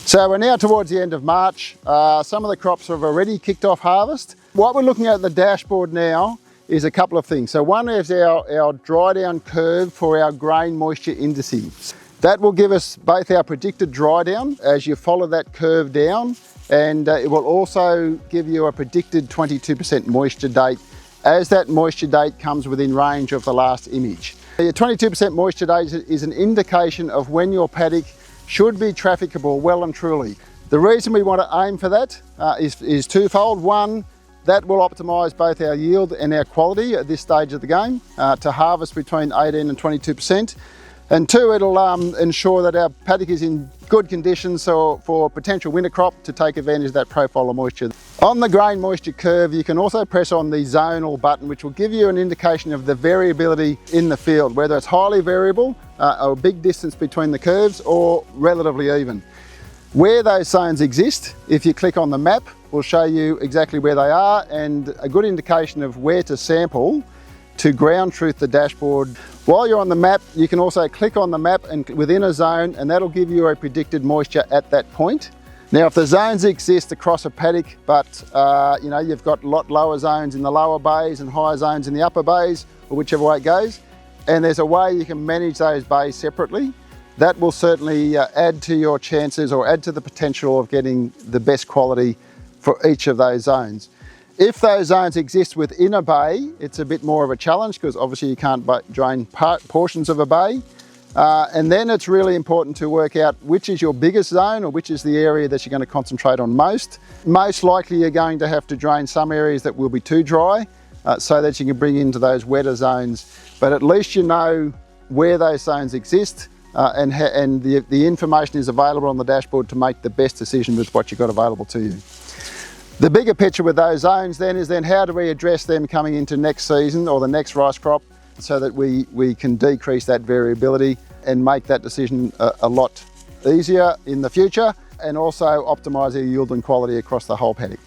So we're now towards the end of March. Some of the crops have already kicked off harvest. What we're looking at the dashboard now is a couple of things. So one is our dry down curve for our grain moisture indices. That will give us both our predicted dry down as you follow that curve down, and it will also give you a predicted 22% moisture date as that moisture date comes within range of the last image. Your 22% moisture date is an indication of when your paddock should be trafficable well and truly. The reason we want to aim for that is twofold. One, that will optimise both our yield and our quality at this stage of the game to harvest between 18 and 22%. And two, it'll ensure that our paddock is in good conditions for potential winter crop to take advantage of that profile of moisture. On the grain moisture curve, you can also press on the zonal button, which will give you an indication of the variability in the field, whether it's highly variable, a big distance between the curves, or relatively even. Where those zones exist, if you click on the map, will show you exactly where they are and a good indication of where to sample to ground truth the dashboard. While you're on the map, you can also click on the map and within a zone, and that'll give you a predicted moisture at that point. Now, if the zones exist across a paddock, but you've got a lot lower zones in the lower bays and higher zones in the upper bays, or whichever way it goes, and there's a way you can manage those bays separately, that will certainly add to your chances or add to the potential of getting the best quality for each of those zones. If those zones exist within a bay, it's a bit more of a challenge because obviously you can't drain portions of a bay. And then it's really important to work out which is your biggest zone or which is the area that you're going to concentrate on most. Most likely you're going to have to drain some areas that will be too dry so that you can bring into those wetter zones. But at least you know where those zones exist and the information is available on the dashboard to make the best decision with what you've got available to you. The bigger picture with those zones then is how do we address them coming into next season or the next rice crop so that we can decrease that variability and make that decision a lot easier in the future and also optimise our yield and quality across the whole paddock.